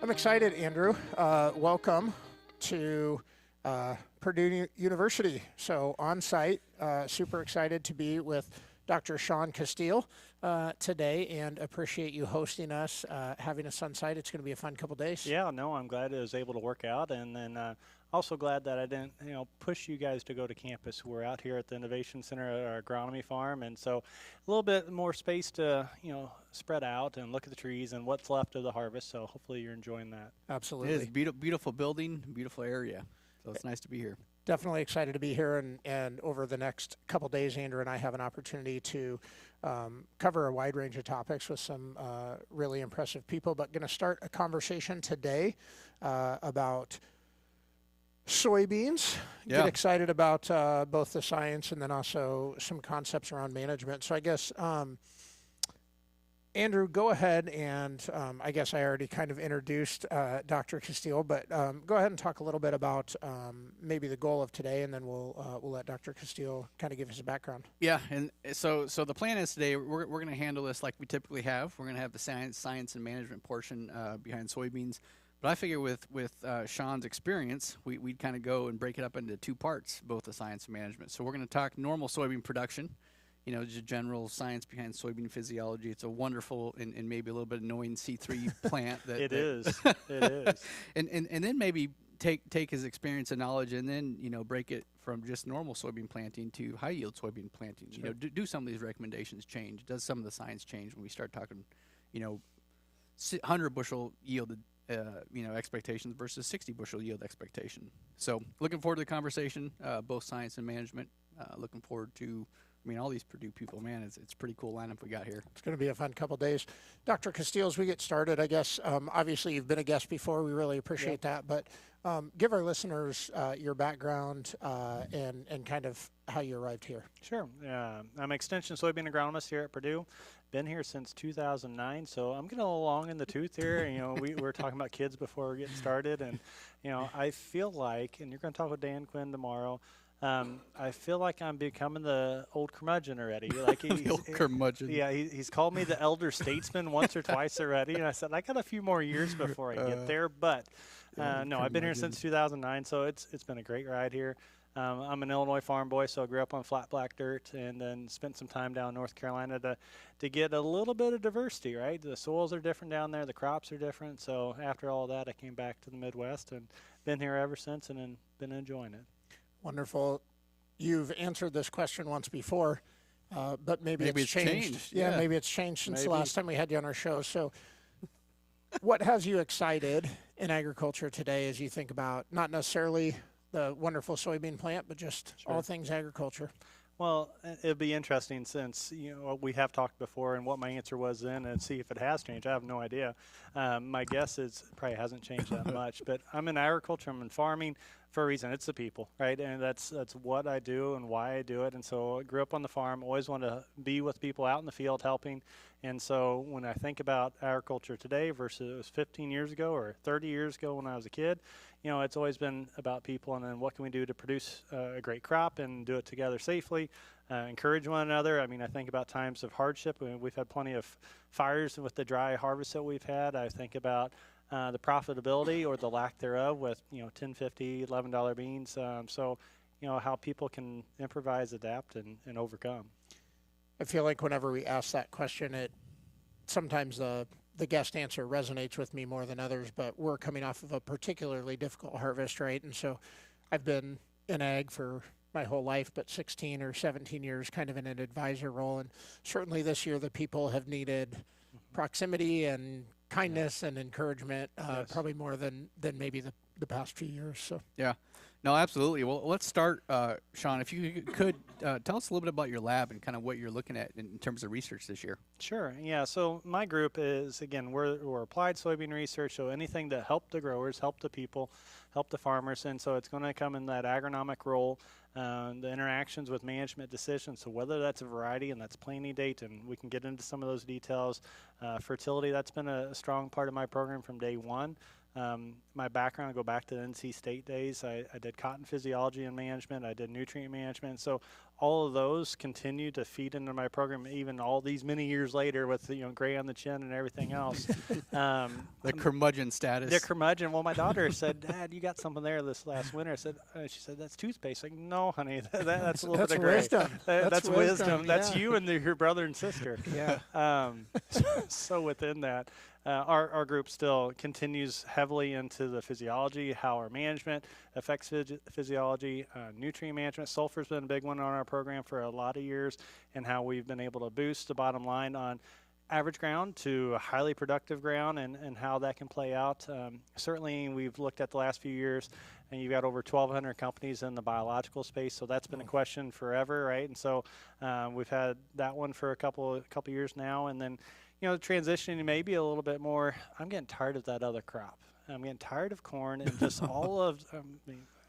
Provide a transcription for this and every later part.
I'm excited, Andrew. Welcome to Purdue University. So on site, super excited to be with Dr. Shaun Casteel today, and appreciate you hosting us, having us on site. It's going to be a fun couple days. Yeah, no, I'm glad it was able to work out, and then also glad that I didn't, push you guys to go to campus. We're out here at the Innovation Center at our agronomy farm, and so a little bit more space to, spread out and look at the trees and what's left of the harvest. So hopefully you're enjoying that. Absolutely. It is beautiful building, beautiful area. So it's nice to be here. Definitely excited to be here, and over the next couple days, Andrew and I have an opportunity to cover a wide range of topics with some really impressive people, but going to start a conversation today about soybeans. Yeah. Get excited about both the science and then also some concepts around management. So I guess, Andrew, go ahead and I guess I already kind of introduced Dr. Casteel, but go ahead and talk a little bit about maybe the goal of today, and then we'll let Dr. Casteel kind of give us a background. Yeah, and so the plan is today we're going to handle this like we typically have. We're going to have the science and management portion behind soybeans. But I figure with Shaun's experience, we'd kind of go and break it up into two parts, both the science and management. So we're going to talk normal soybean production, just general science behind soybean physiology. It's a wonderful and maybe a little bit annoying C3 plant. It is. And then maybe take his experience and knowledge and then, break it from just normal soybean planting to high yield soybean planting. Sure. Do some of these recommendations change? Does some of the science change when we start talking, 100 bushel yielded expectations versus 60 bushel yield expectation. So looking forward to the conversation, both science and management. Looking forward to, all these Purdue people, man, it's a pretty cool lineup we got here. It's going to be a fun couple days. Dr. Casteel, as we get started, I guess, obviously you've been a guest before. We really appreciate that. But give our listeners your background and kind of how you arrived here. Sure. I'm Extension Soybean Agronomist here at Purdue. Been here since 2009, so I'm getting a little long in the tooth here. We were talking about kids before we get started, and I feel like, and you're going to talk with Dan Quinn tomorrow. I feel like I'm becoming the old curmudgeon already. Like the old curmudgeon. Yeah, he's called me the elder statesman once or twice already, and I said I got a few more years before I get there. But no, I've been here since 2009, so it's been a great ride here. I'm an Illinois farm boy, so I grew up on flat black dirt and then spent some time down in North Carolina to get a little bit of diversity, right? The soils are different down there, the crops are different. So after all that, I came back to the Midwest and been here ever since and been enjoying it. Wonderful. You've answered this question once before, but maybe it's changed. Yeah, maybe it's changed since the last time we had you on our show. So what has you excited in agriculture today as you think about not necessarily the wonderful soybean plant, but just all things agriculture? Well, it'll be interesting since, we have talked before and what my answer was then and see if it has changed. I have no idea. My guess is it probably hasn't changed that much. But I'm in agriculture, I'm in farming for a reason. It's the people, right? And that's what I do and why I do it. And so I grew up on the farm, always wanted to be with people out in the field helping. And so when I think about agriculture today versus 15 years ago or 30 years ago when I was a kid, it's always been about people and then what can we do to produce a great crop and do it together safely, encourage one another. I think about times of hardship. We've had plenty of fires with the dry harvest that we've had. I think about the profitability or the lack thereof with, $10, $50, $11 beans. So how people can improvise, adapt, and overcome. I feel like whenever we ask that question, sometimes the guest answer resonates with me more than others, but we're coming off of a particularly difficult harvest, right? And so I've been in ag for my whole life, but 16 or 17 years kind of in an advisor role. And certainly this year the people have needed proximity and kindness and encouragement, probably more than maybe the past few years. So yeah. No, absolutely. Well, let's start, Shaun, if you could tell us a little bit about your lab and kind of what you're looking at in terms of research this year. Sure. Yeah. So my group is, again, we're applied soybean research, so anything to help the growers, help the people, help the farmers. And so it's going to come in that agronomic role, the interactions with management decisions. So whether that's a variety and that's planting date, and we can get into some of those details. Fertility, that's been a strong part of my program from day one. My background, I go back to the NC State days. I did cotton physiology and management. I did nutrient management. So all of those continue to feed into my program, even all these many years later with, gray on the chin and everything else. The curmudgeon status. The curmudgeon. Well, my daughter said, "Dad, you got something there this last winter." I said, she said, "That's toothpaste." Like, no, honey, that's a little bit of gray. Wisdom. That's wisdom. Yeah. That's you and your brother and sister. Yeah. So within that, our group still continues heavily into the physiology, how our management affects physiology, nutrient management. Sulfur's been a big one on our program for a lot of years, and how we've been able to boost the bottom line on average ground to a highly productive ground, and how that can play out. Certainly, we've looked at the last few years, and you've got over 1,200 companies in the biological space, so that's been a question forever, right? And so we've had that one for a couple years now, and then transitioning maybe a little bit more. I'm getting tired of that other crop. I'm getting tired of corn and just all of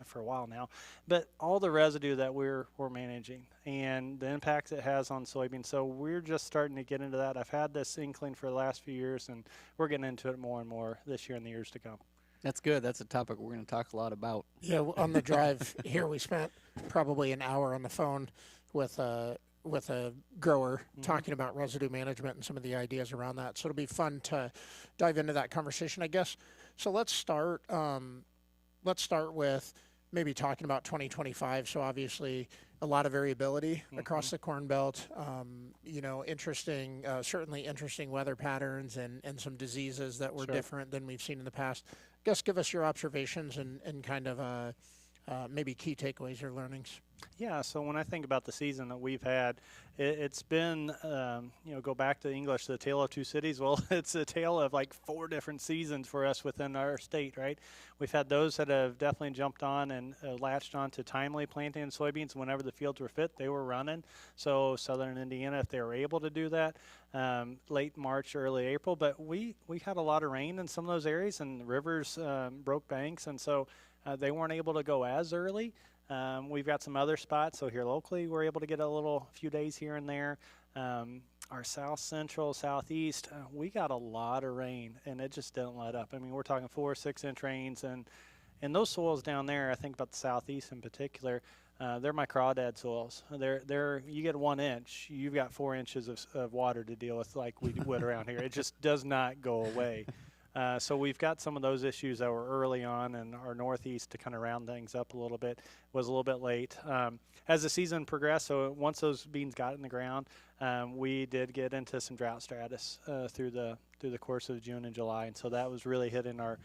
for a while now, but all the residue that we're managing and the impacts it has on soybeans. So we're just starting to get into that. I've had this inkling for the last few years, and we're getting into it more and more this year and the years to come. That's good. That's a topic we're going to talk a lot about. Yeah, on the drive here, we spent probably an hour on the phone with a grower talking about residue management and some of the ideas around that. So it'll be fun to dive into that conversation, I guess. So let's start with maybe talking about 2025. So obviously a lot of variability across the Corn Belt, certainly interesting weather patterns and some diseases that were different than we've seen in the past. I guess give us your observations and kind of maybe key takeaways or learnings. Yeah, so when I think about the season that we've had, it's been, go back to English, the tale of two cities. Well, it's a tale of like 4 different seasons for us within our state, right? We've had those that have definitely jumped on and latched on to timely planting in soybeans. Whenever the fields were fit, they were running. So southern Indiana, if they were able to do that, late March, early April. But we had a lot of rain in some of those areas, and rivers broke banks, and so they weren't able to go as early. We've got some other spots, so here locally we're able to get a few days here and there. Our south central, southeast, we got a lot of rain, and it just didn't let up. I mean, we're talking 4 or 6 inch rains, and those soils down there, I think about the southeast in particular, they're my crawdad soils. You get 1 inch, you've got 4 inches of water to deal with like we would around here. It just does not go away. So we've got some of those issues that were early on, and our northeast, to kind of round things up a little bit, was a little bit late. As the season progressed, so once those beans got in the ground, we did get into some drought status through the course of June and July, and so that was really hitting our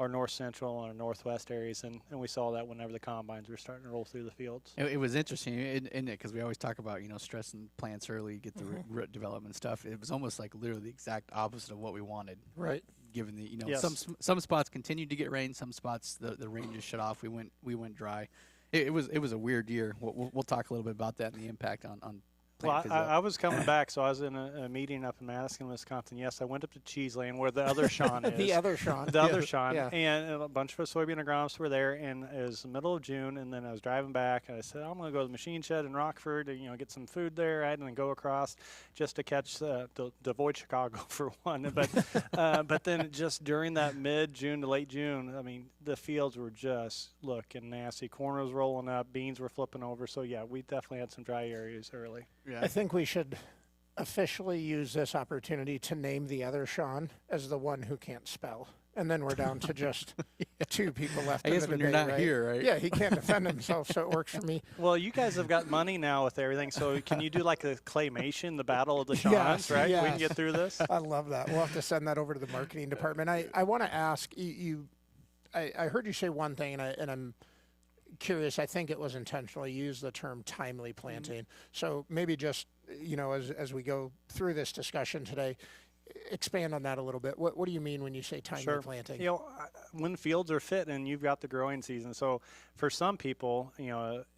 north central and our northwest areas, and we saw that whenever the combines were starting to roll through the fields. It was interesting, isn't it? Because we always talk about stressing plants early, get the root development stuff. It was almost like literally the exact opposite of what we wanted. Right. Given the Yes. some spots continued to get rain, some spots the rain just shut off. We went dry. It was a weird year. We'll talk a little bit about that and the impact on Well, I was coming back, so I was in a meeting up in Madison, Wisconsin. Yes, I went up to Cheeseland where the other Shaun is. The other Shaun. The other Shaun. Yeah. And a bunch of us soybean agronomists were there, and it was the middle of June, and then I was driving back, and I said, I'm going to go to the machine shed in Rockford to get some food there, right, and then go across just to catch to avoid Chicago for one. But then just during that mid-June to late June, I mean, the fields were just looking nasty. Corn was rolling up, beans were flipping over. So, yeah, we definitely had some dry areas early. Yeah. I think we should officially use this opportunity to name the other Shaun as the one who can't spell. And then we're down to just 2 people left. I guess when you're not right? here, right? Yeah, he can't defend himself, so it works for me. Well, you guys have got money now with everything, so can you do like a claymation, the Battle of the Shauns, Yes, right? yes. We can get through this. I love that. We'll have to send that over to the marketing department. I want to ask you. I heard you say one thing, and I'm curious. I think it was intentional. You used the term timely planting. So maybe just as we go through this discussion today, expand on that a little bit. What do you mean when you say timely planting? When fields are fit and you've got the growing season. So for some people,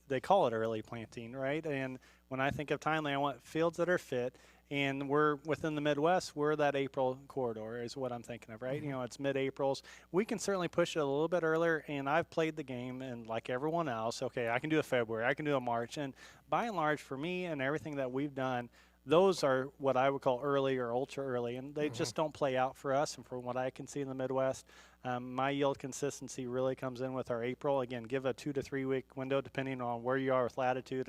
they call it early planting, right? And when I think of timely, I want fields that are fit. And we're within the Midwest, we're that April corridor is what I'm thinking of, right? Mm-hmm. It's mid-Aprils. We can certainly push it a little bit earlier, and I've played the game, and like everyone else, okay, I can do a February, I can do a March. And by and large, for me and everything that we've done, those are what I would call early or ultra early, and they just don't play out for us. And from what I can see in the Midwest, my yield consistency really comes in with our April. Again, give a 2 to 3 week window depending on where you are with latitude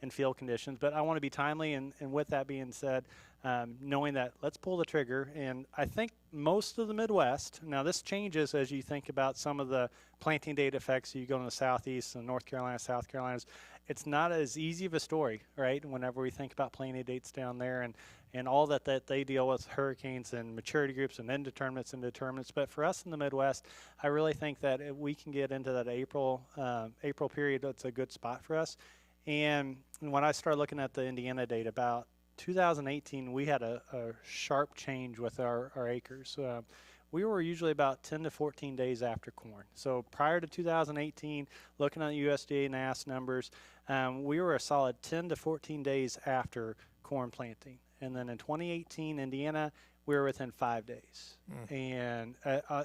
and field conditions. But I want to be timely, and with that being said, knowing that let's pull the trigger. And I think most of the Midwest, now this changes as you think about some of the planting date effects. You go to the Southeast and North Carolina, South Carolinas, it's not as easy of a story, right? Whenever we think about planting dates down there and all that they deal with, hurricanes and maturity groups and indeterminates and determinants. But for us in the Midwest, I really think that if we can get into that April period, that's a good spot for us. And when I started looking at the Indiana data about 2018, we had a sharp change with our acres. We were usually about 10 to 14 days after corn. So prior to 2018, looking at USDA NASS numbers, we were a solid 10 to 14 days after corn planting. And then in 2018, Indiana, we were within 5 days. And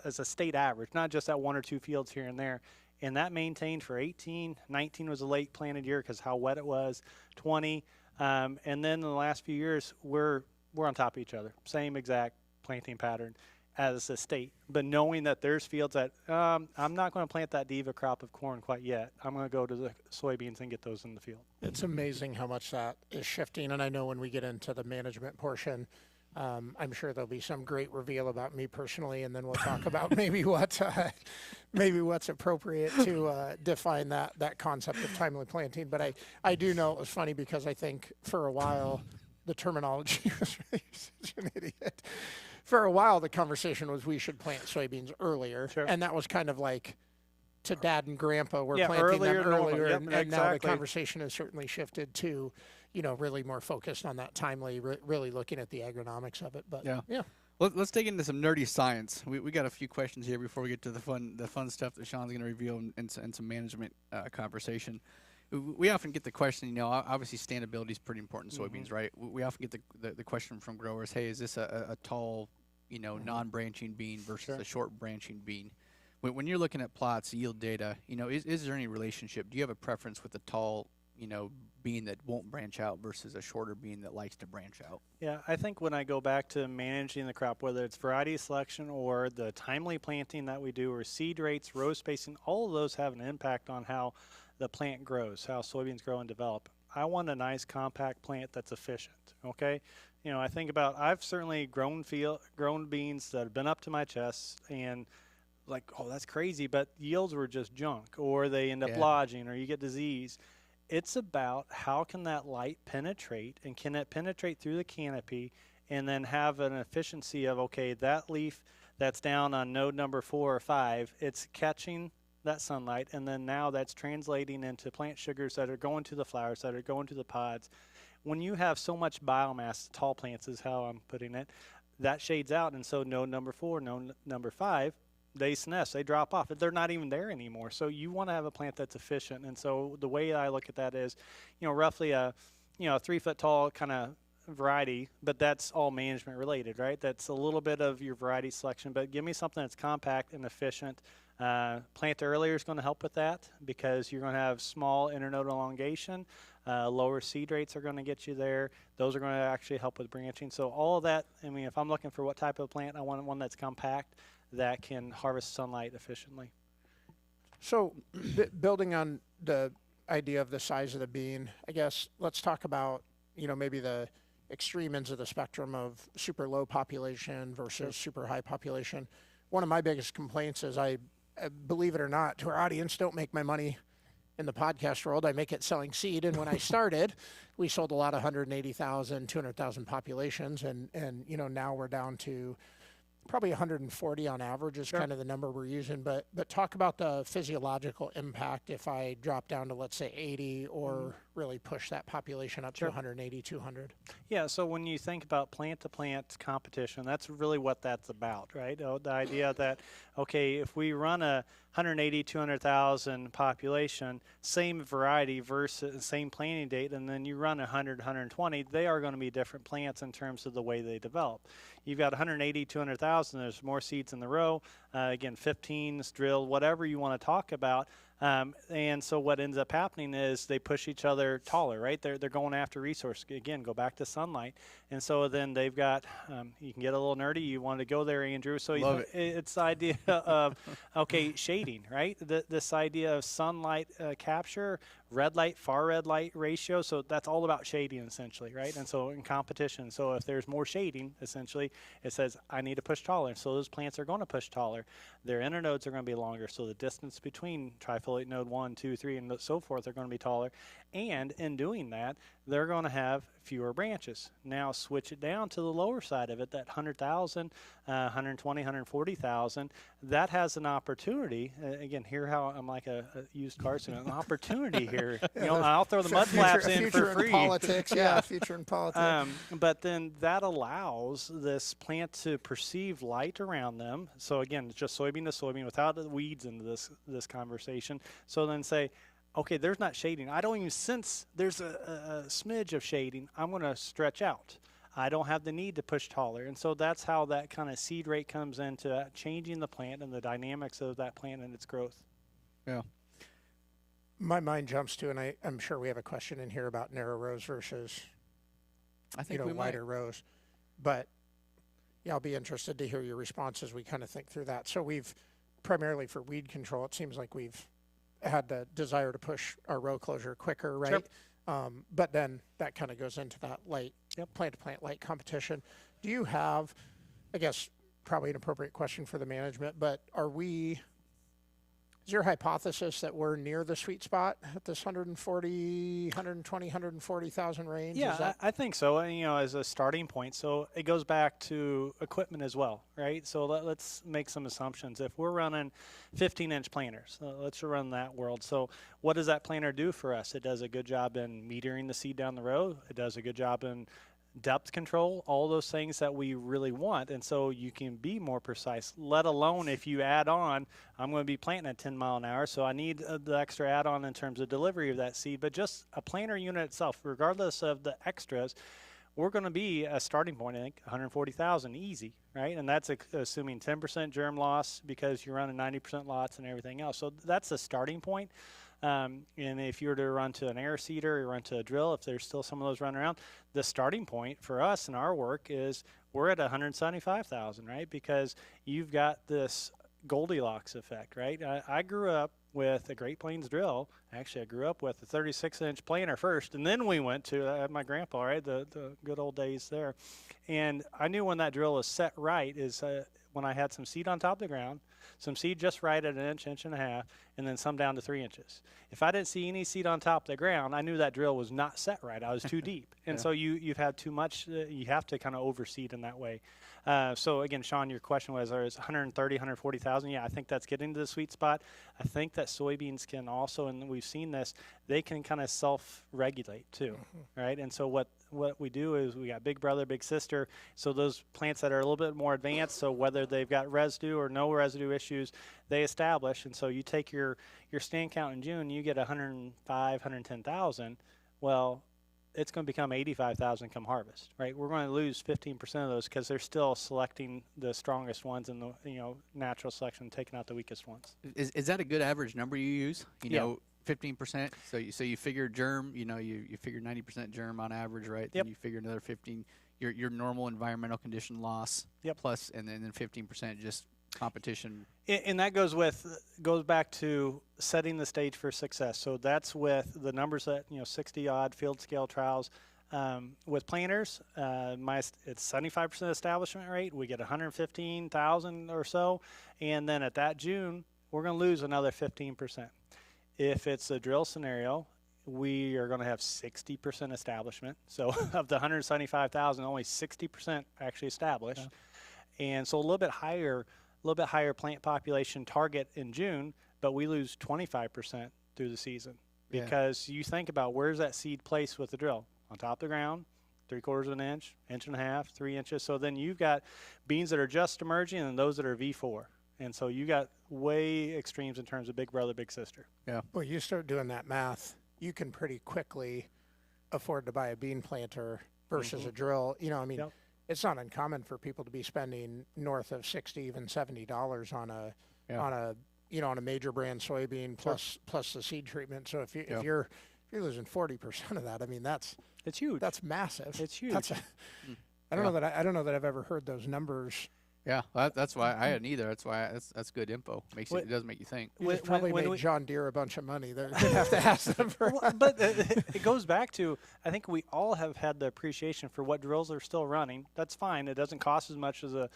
as a state average, not just at 1 or 2 fields here and there. And that maintained for 18. 19 was a late planted year because how wet it was. 20. And then in the last few years, we're on top of each other. Same exact planting pattern as a state, but knowing that there's fields that I'm not going to plant that diva crop of corn quite yet. I'm going to go to the soybeans and get those in the field. It's amazing how much that is shifting, and I know when we get into the management portion, I'm sure there'll be some great reveal about me personally, and then we'll talk about maybe what's appropriate to define that concept of timely planting. But I do know it was funny because I think for a while the terminology was really such an idiot. For a while, the conversation was we should plant soybeans earlier, and that was kind of like to Dad and Grandpa, we're planting them earlier, and now the conversation has certainly shifted to, really more focused on that timely, really looking at the agronomics of it. But yeah. Let's dig into some nerdy science. We got a few questions here before we get to the fun stuff that Shaun's going to reveal and some management conversation. We often get the question, obviously standability is pretty important in soybeans, right? We often get the question from growers, hey, is this a tall, non-branching bean versus a short branching bean? When you're looking at plots, yield data, is there any relationship? Do you have a preference with a tall, bean that won't branch out versus a shorter bean that likes to branch out? Yeah, I think when I go back to managing the crop, whether it's variety selection or the timely planting that we do, or seed rates, row spacing, all of those have an impact on how the plant grows, how soybeans grow and develop. I want a nice compact plant that's efficient, okay? I think about, I've certainly grown beans that have been up to my chest and like, oh, that's crazy, but yields were just junk, or they end up lodging, or you get disease. It's about how can that light penetrate, and can it penetrate through the canopy and then have an efficiency of, okay, that leaf that's down on node number 4 or 5, it's catching that sunlight, and then now that's translating into plant sugars that are going to the flowers, that are going to the pods. When you have so much biomass, tall plants is how I'm putting it, that shades out, and so node number 4, node number 5, they senesce, they drop off. They're not even there anymore. So you want to have a plant that's efficient. And so the way I look at that is, roughly a 3 foot tall kind of variety, but that's all management related, right? That's a little bit of your variety selection, but give me something that's compact and efficient. Plant earlier is going to help with that because you're going to have small internodal elongation. Lower seed rates are going to get you there. Those are going to actually help with branching. So all of that, if I'm looking for what type of plant, I want one that's compact that can harvest sunlight efficiently. So building on the idea of the size of the bean, I guess let's talk about, maybe the extreme ends of the spectrum of super low population versus super high population. One of my biggest complaints is I believe it or not, to our audience, don't make my money in the podcast world. I make it selling seed. And when I started, we sold a lot of 180,000, 200,000 populations. And now we're down to probably 140 on average is kind of the number we're using. But talk about the physiological impact if I drop down to, let's say, 80 or really push that population up to 180, 200. Yeah, so when you think about plant-to-plant competition, that's really what that's about, right? The idea that, okay, if we run a 180, 200,000 population, same variety versus same planting date, and then you run 100, 120, they are going to be different plants in terms of the way they develop. You've got 180, 200,000, there's more seeds in the row, again, 15s drilled, whatever you want to talk about. And so what ends up happening is they push each other taller, right? They're going after resource. Again, go back to sunlight. And so then they've got, you can get a little nerdy. You want to go there, Andrew. So Love it's the idea of, okay, shading, right? This idea of sunlight capture, red light, far red light ratio. So that's all about shading essentially, right? And so in competition, so if there's more shading, essentially, it says I need to push taller. So those plants are going to push taller. Their internodes are going to be longer. So the distance between trifoliate node 1, 2, 3, and so forth are going to be taller. And in doing that, they're going to have fewer branches. Now switch it down to the lower side of it, that 100,000, 120, 140,000. That has an opportunity. Again, hear how I'm like a used car salesman. An opportunity here. You know, I'll throw the mud flaps in for free. Politics, yeah, future in politics. But then that allows this plant to perceive light around them. So again, it's just soybean to soybean without the weeds into this conversation. So then say, okay, there's not shading. I don't even sense there's a smidge of shading. I'm going to stretch out. I don't have the need to push taller. And so that's how that kind of seed rate comes into changing the plant and the dynamics of that plant and its growth. Yeah. My mind jumps to, and I'm sure we have a question in here about narrow rows versus I think we wider might. rows. But yeah, I'll be interested to hear your response as we kind of think through that. So we've, primarily for weed control, it seems like we've had the desire to push our row closure quicker, right? Sure. But then that kind of goes into that light, plant-to-plant light competition. Do you have, I guess, probably an appropriate question for the management, but is your hypothesis that we're near the sweet spot at this 140, 120, 140,000 range? Yeah, I think so. You know, as a starting point. So it goes back to equipment as well, right? So let's make some assumptions. If we're running 15-inch planters, let's run that world. So what does that planter do for us? It does a good job in metering the seed down the row. It does a good job in depth control, all those things that we really want. And so you can be more precise, let alone if you add on, I'm going to be planting at 10 mile an hour, so I need the extra add-on in terms of delivery of that seed. But just a planter unit itself, regardless of the extras, we're going to be a starting point, I think, 140,000 easy, right? And that's assuming 10% germ loss because you're running 90% lots and everything else. So that's the starting point. And if you were to run to an air seeder or run to a drill, if there's still some of those running around, the starting point for us in our work is we're at 175,000, right? Because you've got this Goldilocks effect, right? I grew up with a Great Plains drill. Actually, I grew up with a 36-inch planter first, and then we went to my grandpa, right? The good old days there. And I knew when that drill was set right is when I had some seed on top of the ground, some seed just right at an inch, inch and a half, and then some down to 3 inches. If I didn't see any seed on top of the ground, I knew that drill was not set right. I was too deep. And so you've had too much. You have to kind of overseed in that way. So again, Shaun, your question was, is 130, 140,000? Yeah, I think that's getting to the sweet spot. I think that soybeans can also, and we've seen this, they can kind of self-regulate too, right? And so what we do is we got big brother, big sister. So those plants that are a little bit more advanced, so whether they've got residue or no residue issues, they establish. And so you take your stand count in June, you get 105, 110,000. Well, it's going to become 85,000 come harvest, right? We're going to lose 15% of those because they're still selecting the strongest ones in the natural selection, taking out the weakest ones. Is that a good average number you use? You know, 15%. So you figure germ. You figure 90% germ on average, right? Yep. Then you figure another 15. Your normal environmental condition loss. Yep. Plus, and then 15% just competition. And that goes back to setting the stage for success. So that's with the numbers that 60 odd field scale trials. With planters, it's 75% establishment rate. We get 115,000 or so, and then at that June, we're going to lose another 15%. If it's a drill scenario, we are going to have 60% establishment. So of the 175,000, only 60% actually established, and so a little bit higher plant population target in June, but we lose 25% through the season because you think about where's that seed placed with the drill on top of the ground, 3/4 of an inch, inch and a half, 3 inches. So then you've got beans that are just emerging and those that are V4. And so you got way extremes in terms of big brother, big sister. Yeah. Well, you start doing that math, you can pretty quickly afford to buy a bean planter versus a drill. It's not uncommon for people to be spending north of $60, even $70 on a on a major brand soybean plus the seed treatment. So if Yeah. you're losing 40% of that, I mean It's huge. that's massive. It's huge. I don't know that I've ever heard those numbers. Yeah, that's why I hadn't either. That's why that's good info. It does make you think. You just probably made John Deere a bunch of money. They'd have to ask them for. But it goes back to, I think we all have had the appreciation for what drills are still running. That's fine. It doesn't cost as much as a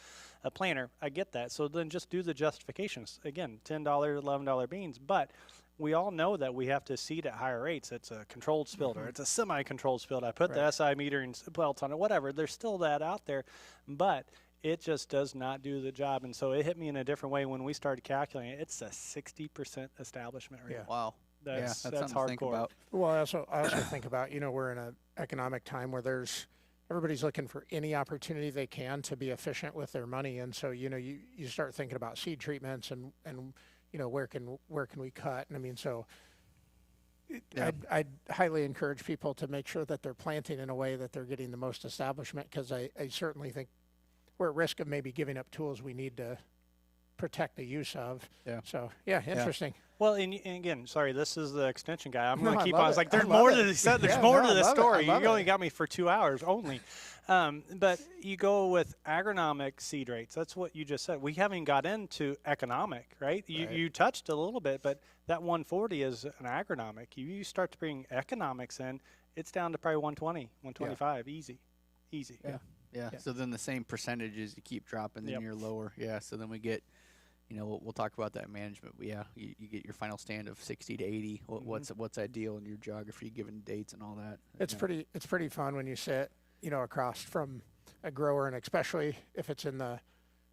planter. I get that. So then just do the justifications. Again, $10, $11 beans. But we all know that we have to seed at higher rates. It's a controlled spilled or it's a semi-controlled spilled. I put the SI metering belts on it, whatever. There's still that out there. But it just does not do the job. And so it hit me in a different way when we started calculating it. It's a 60% establishment rate. Yeah. Wow. That's something to hardcore. think about. Well, I also think about, we're in an economic time where everybody's looking for any opportunity they can to be efficient with their money, and so you start thinking about seed treatments and where can we cut, and I mean so. I'd highly encourage people to make sure that they're planting in a way that they're getting the most establishment, because I certainly think we're at risk of maybe giving up tools we need to protect the use of. Yeah. So interesting. Well, and again, sorry, this is the extension guy. I'm No, going to I keep love on. It's it. like there's I love more it. to this. There's Yeah, more no, to I this love it. story. I You love only it. got me for 2 hours only. But you go with agronomic seed rates. That's what you just said. We haven't got into economic, right? You touched a little bit, but that 140 is an agronomic. You start to bring economics in, it's down to probably 120, 125, easy. Yeah. So then the same percentages you keep dropping, then you're lower. Yeah. So then we get, we'll talk about that management. But yeah, you get your final stand of 60 to 80. What's ideal in your geography, given dates and all that. It's pretty fun when you sit, across from a grower, and especially if it's in the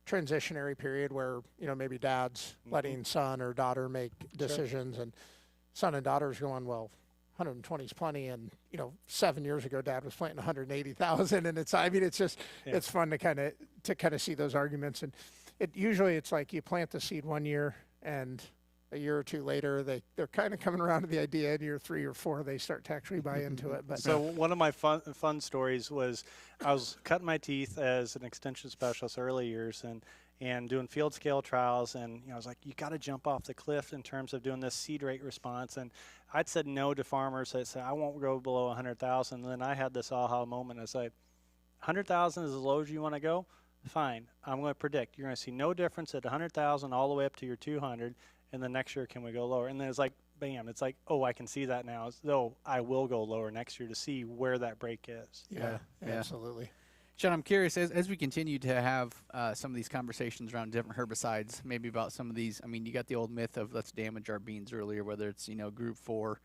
transitionary period where, maybe dad's letting son or daughter make decisions, and son and daughter's going, well, 120 is plenty, and 7 years ago dad was planting 180,000, and it's it's fun to kind of see those arguments. And it's like you plant the seed one year, and a year or two later they're kind of coming around to the idea. In year 3 or 4 they start to actually buy into it. But so one of my fun stories was I was cutting my teeth as an extension specialist early years, and doing field scale trials, and I was like, you got to jump off the cliff in terms of doing this seed rate response. And I'd said no to farmers that said I won't go below 100,000. And then I had this aha moment. I said, 100,000 is as low as you want to go? Fine. I'm going to predict you're going to see no difference at 100,000 all the way up to your 200, and then next year can we go lower? And then it's like, bam, it's like, oh, I can see that now. So I will go lower next year to see where that break is. Yeah. Absolutely. Shaun, I'm curious, as we continue to have some of these conversations around different herbicides, maybe about some of these, I mean, you got the old myth of let's damage our beans earlier, whether it's, group 4.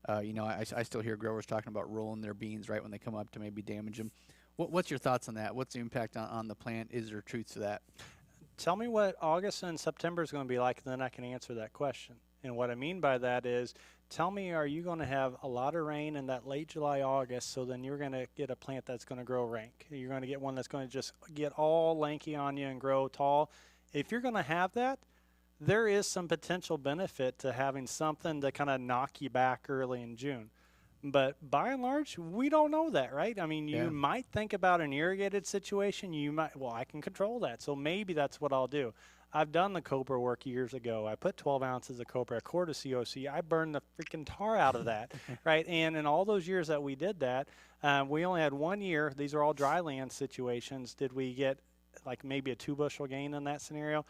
I still hear growers talking about rolling their beans right when they come up to maybe damage them. What's your thoughts on that? What's the impact on the plant? Is there truth to that? Tell me what August and September is going to be like, and then I can answer that question. And what I mean by that is, tell me, are you going to have a lot of rain in that late July, August, so then you're going to get a plant that's going to grow rank? You're going to get one that's going to just get all lanky on you and grow tall. If you're going to have that, there is some potential benefit to having something to kind of knock you back early in June. But by and large, we don't know that, right? I mean, you might think about an irrigated situation. You might, I can control that, so maybe that's what I'll do. I've done the copra work years ago. I put 12 ounces of copra, a quart of COC. I burned the freaking tar out of that, right? And in all those years that we did that, we only had 1 year. These are all dry land situations. Did we get like maybe a 2 bushel gain in that scenario?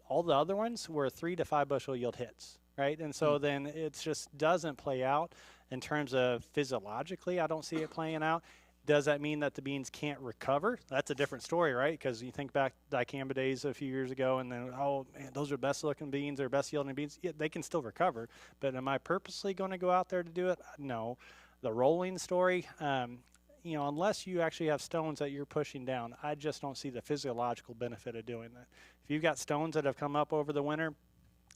All the other ones were 3 to 5 bushel yield hits, right? And so then it just doesn't play out in terms of physiologically. I don't see it playing out. Does that mean that the beans can't recover? That's a different story, right? Because you think back dicamba days a few years ago, and then, oh, man, those are best looking beans or best yielding beans. Yeah, they can still recover. But am I purposely going to go out there to do it? No. The rolling story, unless you actually have stones that you're pushing down, I just don't see the physiological benefit of doing that. If you've got stones that have come up over the winter,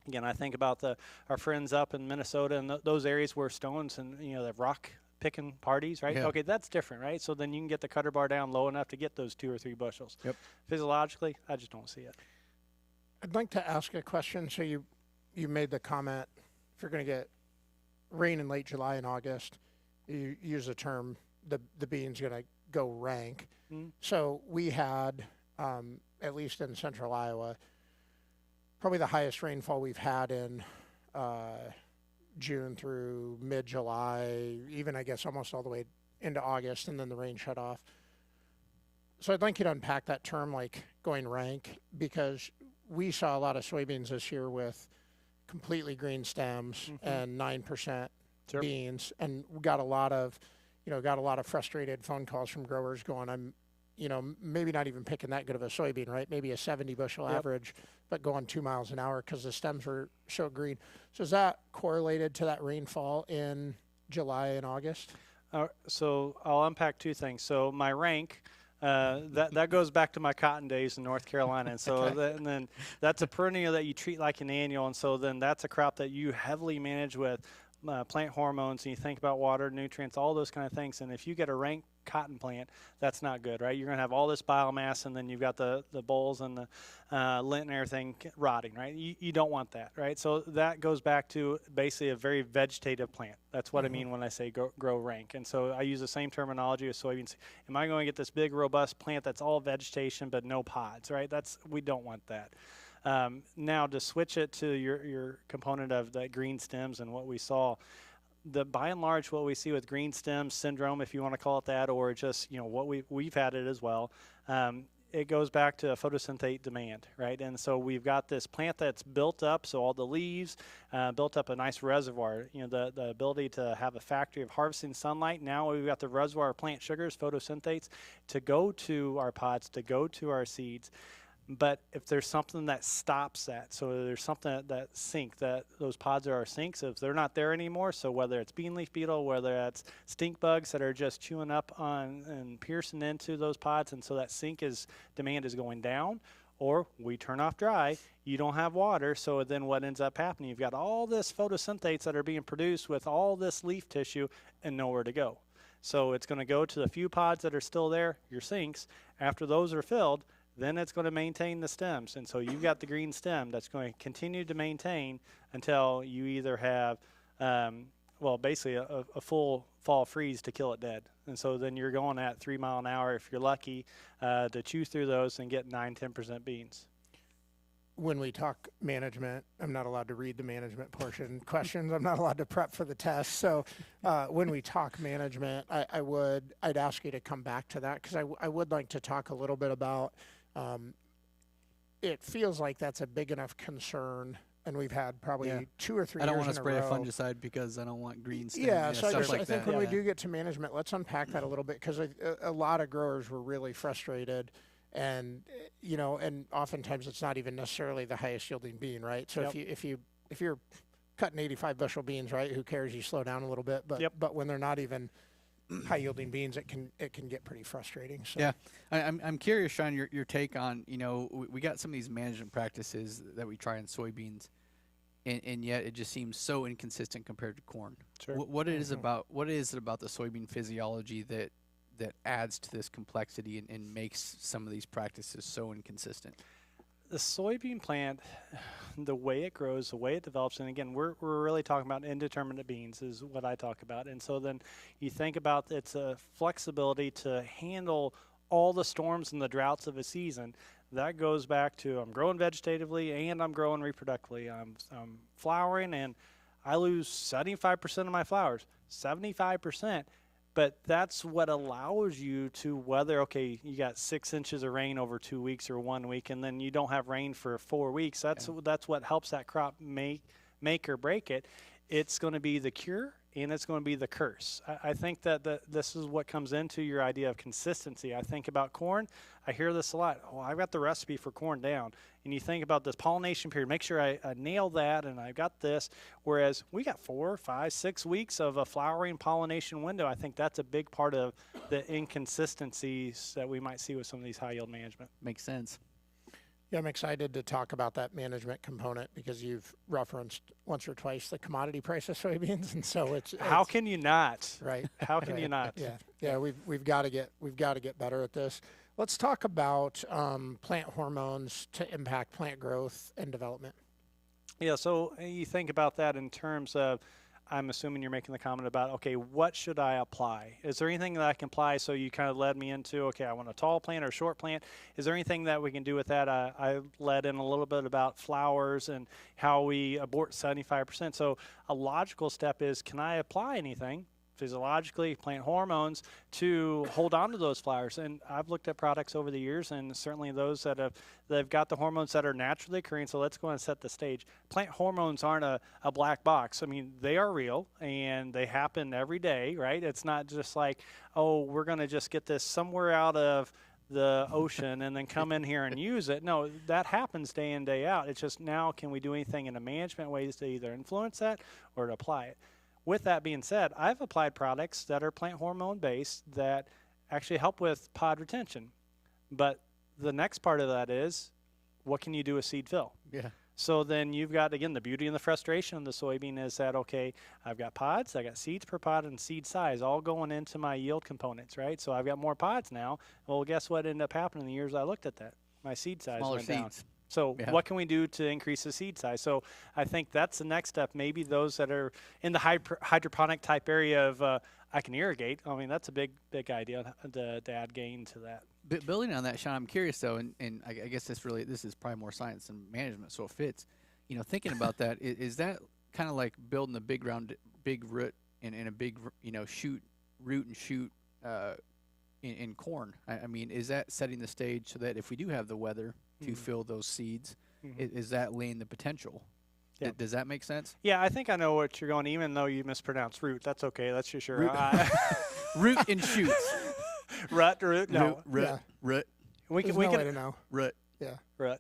again, I think about our friends up in Minnesota and those areas where stones and, the rock picking parties, right? Yeah. Okay, that's different, right? So then you can get the cutter bar down low enough to get those 2 or 3 bushels. Yep. Physiologically, I just don't see it. I'd like to ask a question. So you made the comment, if you're going to get rain in late July and August, you use the term the bean's going to go rank. So we had, at least in central Iowa, probably the highest rainfall we've had in June through mid-July, even I guess almost all the way into August, and then the rain shut off. So I'd like you to unpack that term, like going rank, because we saw a lot of soybeans this year with completely green stems and 9% beans, and we got a lot of frustrated phone calls from growers going, I'm, maybe not even picking that good of a soybean, right? Maybe a 70 bushel average, but going 2 miles an hour because the stems were so green. So is that correlated to that rainfall in July and August? So I'll unpack two things. So my rank, that goes back to my cotton days in North Carolina. And so and then that's a perennial that you treat like an annual. And so then that's a crop that you heavily manage with plant hormones, and you think about water, nutrients, all those kind of things. And if you get a rank cotton plant, that's not good, right? You're going to have all this biomass, and then you've got the bolls and the lint and everything rotting, right? You don't want that, right? So that goes back to basically a very vegetative plant. That's what I mean when I say grow rank. And so I use the same terminology as soybeans. Am I going to get this big, robust plant that's all vegetation but no pods, right? We don't want that. Now to switch it to your component of the green stems and what we saw, by and large what we see with green stem syndrome, if you want to call it that, or just what we've had it as well, it goes back to photosynthate demand, right? And so we've got this plant that's built up, so all the leaves built up a nice reservoir, the ability to have a factory of harvesting sunlight. Now we've got the reservoir of plant sugars, photosynthates, to go to our pods, to go to our seeds. But if there's something that stops that, so there's something that sink, that those pods are our sinks, if they're not there anymore, so whether it's bean leaf beetle, whether that's stink bugs that are just chewing up on and piercing into those pods, and so that demand is going down, or we turn off dry, you don't have water, so then what ends up happening, you've got all this photosynthetes that are being produced with all this leaf tissue and nowhere to go. So it's going to go to the few pods that are still there, your sinks. After those are filled, then it's going to maintain the stems. And so you've got the green stem that's going to continue to maintain until you either have, basically a full fall freeze to kill it dead. And so then you're going at 3 mile an hour, if you're lucky, to chew through those and get 9-10% beans. When we talk management, I'm not allowed to read the management portion questions. I'm not allowed to prep for the test. So when we talk management, I'd ask you to come back to that, because I would like to talk a little bit about, it feels like that's a big enough concern, and we've had probably 2 or 3 years in a row. I don't want to spray a fungicide because I don't want green stems. Yeah, so I think when we do get to management, let's unpack that a little bit, because a lot of growers were really frustrated. And and oftentimes it's not even necessarily the highest yielding bean, right? So if you're cutting 85 bushel beans, right, who cares? You slow down a little bit, but when they're not even high yielding beans, it can get pretty frustrating. So. Yeah, I'm curious, Shaun, your take on we got some of these management practices that we try in soybeans, and yet it just seems so inconsistent compared to corn. Sure. What it is about the soybean physiology that adds to this complexity and makes some of these practices so inconsistent? The soybean plant, the way it grows, the way it develops, and again, we're really talking about indeterminate beans is what I talk about. And so then you think about its flexibility to handle all the storms and the droughts of a season. That goes back to I'm growing vegetatively and I'm growing reproductively. I'm flowering and I lose 75% of my flowers, 75%. But that's what allows you to weather, okay, you got 6 inches of rain over 2 weeks or 1 week, and then you don't have rain for 4 weeks. That's what helps that crop make or break it. It's going to be the cure, and it's going to be the curse. I think that this is what comes into your idea of consistency. I think about corn. I hear this a lot. Oh, I've got the recipe for corn down. And you think about this pollination period. Make sure I nail that, and I've got this. Whereas we got 4, 5, 6 weeks of a flowering pollination window. I think that's a big part of the inconsistencies that we might see with some of these high-yield management. Makes sense. Yeah, I'm excited to talk about that management component, because you've referenced once or twice the commodity price of soybeans, and so it's how can you not? Right. How can you not? Yeah. We've got to get better at this. Let's talk about plant hormones to impact plant growth and development. Yeah. So you think about that in terms of I'm assuming you're making the comment about, okay, what should I apply? Is there anything that I can apply? So you kind of led me into, okay, I want a tall plant or a short plant. Is there anything that we can do with that? I led in a little bit about flowers and how we abort 75%. So a logical step is, can I apply anything physiologically, plant hormones, to hold on to those flowers? And I've looked at products over the years, and certainly those they've got the hormones that are naturally occurring. So let's go and set the stage. Plant hormones aren't a black box. I mean, they are real, and they happen every day, right? It's not just like, oh, we're going to just get this somewhere out of the ocean and then come in here and use it. No, that happens day in, day out. It's just now, can we do anything in a management ways to either influence that or to apply it? With that being said, I've applied products that are plant hormone based that actually help with pod retention. But the next part of that is, what can you do with seed fill? Yeah. So then you've got, again, the beauty and the frustration of the soybean is that, okay, I've got pods, I got seeds per pod and seed size all going into my yield components, right? So I've got more pods now. Well, guess what ended up happening the years I looked at that? My seed size Smaller went down. seeds. So Yeah. what can we do to increase the seed size? So I think that's the next step. Maybe those that are in the hydroponic type area of I can irrigate. I mean, that's a big idea to add gain to that. Building on that, Shaun, I'm curious though, and I guess this is probably more science than management, so it fits. You know, thinking about that, is that kind of like building a big root in a big, you know, root and shoot in corn? I mean, is that setting the stage so that if we do have the weather to fill those seeds, is that laying the potential? Yeah. Does that make sense? Yeah, I think I know what you're going, even though you mispronounce root. That's okay. That's just your Root and shoots. root. No, Root. Yeah. Root. we There's can no way to know. Root. Yeah. root.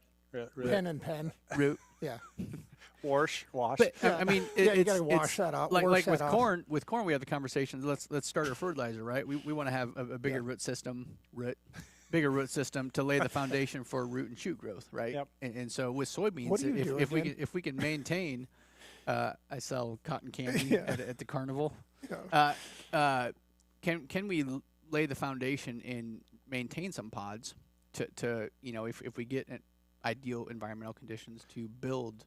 Pen and pen. Root. Yeah. Wash. But I mean, Yeah, you it's, gotta wash it's that out. Like wash that with off. corn, we have the conversation. Let's start our fertilizer, right? We want to have a bigger root system, bigger root system to lay the foundation for root and shoot growth, right? Yep. And so with soybeans, What do you do if we can maintain, I sell cotton candy Yeah. at the carnival. Yeah. Can we lay the foundation and maintain some pods to you know, if we get ideal environmental conditions to build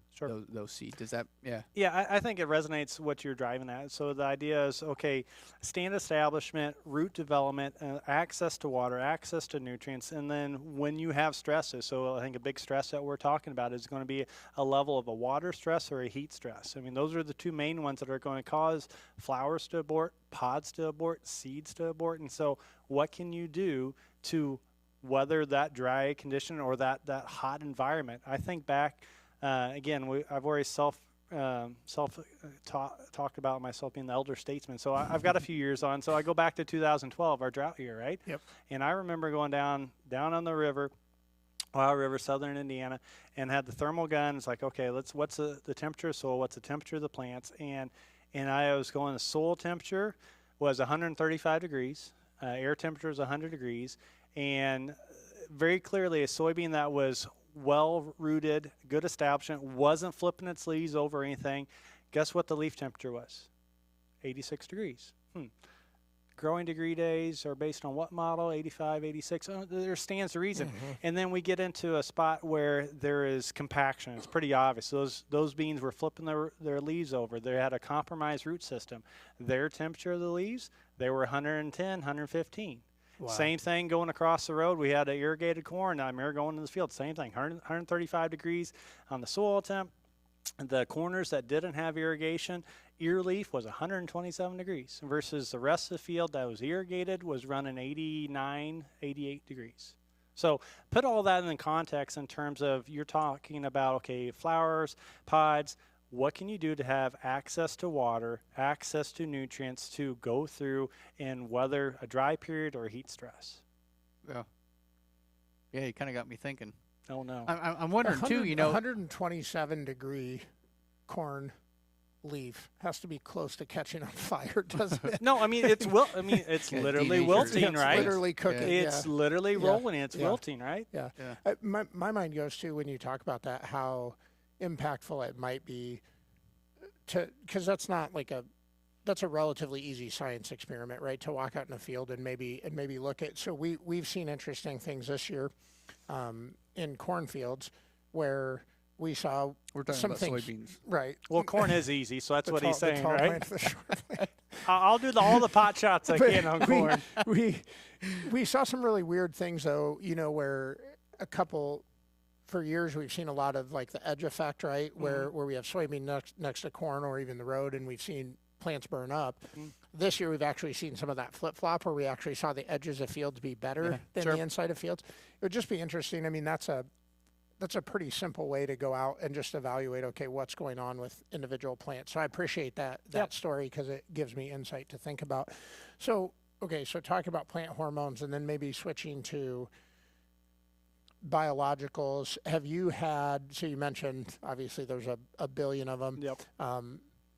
those seeds? Does that, yeah? Yeah, I think it resonates what you're driving at. So the idea is, okay, stand establishment, root development, access to water, access to nutrients, and then when you have stresses, so I think a big stress that we're talking about is going to be a level of a water stress or a heat stress. I mean, those are the two main ones that are going to cause flowers to abort, pods to abort, seeds to abort. And so what can you do to weather that dry condition or that hot environment? I think back, again, I've already talked about myself being the elder statesman. So I've got a few years on. So I go back to 2012, our drought year, right? Yep. And I remember going down on the river, Ohio River, southern Indiana, and had the thermal gun. It's like, okay, what's the temperature of soil? What's the temperature of the plants? And I was going, the soil temperature was 135 degrees. Air temperature is 100 degrees. And very clearly a soybean that was well-rooted, good establishment, wasn't flipping its leaves over anything. Guess what the leaf temperature was? 86 degrees. Growing degree days are based on what model? 85, 86? Oh, there stands to reason. And then we get into a spot where there is compaction. It's pretty obvious. Those beans were flipping their leaves over. They had a compromised root system. Their temperature of the leaves, they were 110, 115. Wow. Same thing going across the road. We had an irrigated corn. I remember going to the field. Same thing, 135 degrees on the soil temp. The corners that didn't have irrigation, ear leaf was 127 degrees versus the rest of the field that was irrigated was running 89, 88 degrees. So put all that in context in terms of you're talking about, okay, flowers, pods. What can you do to have access to water, access to nutrients to go through and weather a dry period or heat stress? Yeah, you kind of got me thinking. Oh, no. I'm wondering too, you know, 127 degree corn leaf has to be close to catching on fire, doesn't it? No, I mean it's Yeah, literally teenagers. wilting, It's right? literally cooking. It's literally Yeah. rolling. It's Yeah. wilting, right? Yeah. Yeah. My mind goes to when you talk about that, how impactful it might be because that's not like that's a relatively easy science experiment, right? To walk out in a field and maybe look at. So we've seen interesting things this year in cornfields where we saw We're talking some about things. soybeans. Right. Well, corn is easy, so that's The what he's tall- the saying, tall right? plant, the short plant. I'll do all the pot shots I can on corn. We saw some really weird things though, where for years we've seen a lot of like the edge effect, right? Where we have soybean next to corn or even the road, and we've seen plants burn up. This year we've actually seen some of that flip flop where we actually saw the edges of fields be better than the inside of fields. It would just be interesting. I mean, that's a pretty simple way to go out and just evaluate, okay, what's going on with individual plants. So I appreciate that story because it gives me insight to think about. So, okay, so talk about plant hormones and then maybe switching to biologicals. Have you had, so you mentioned, obviously there's a billion of them. Yep.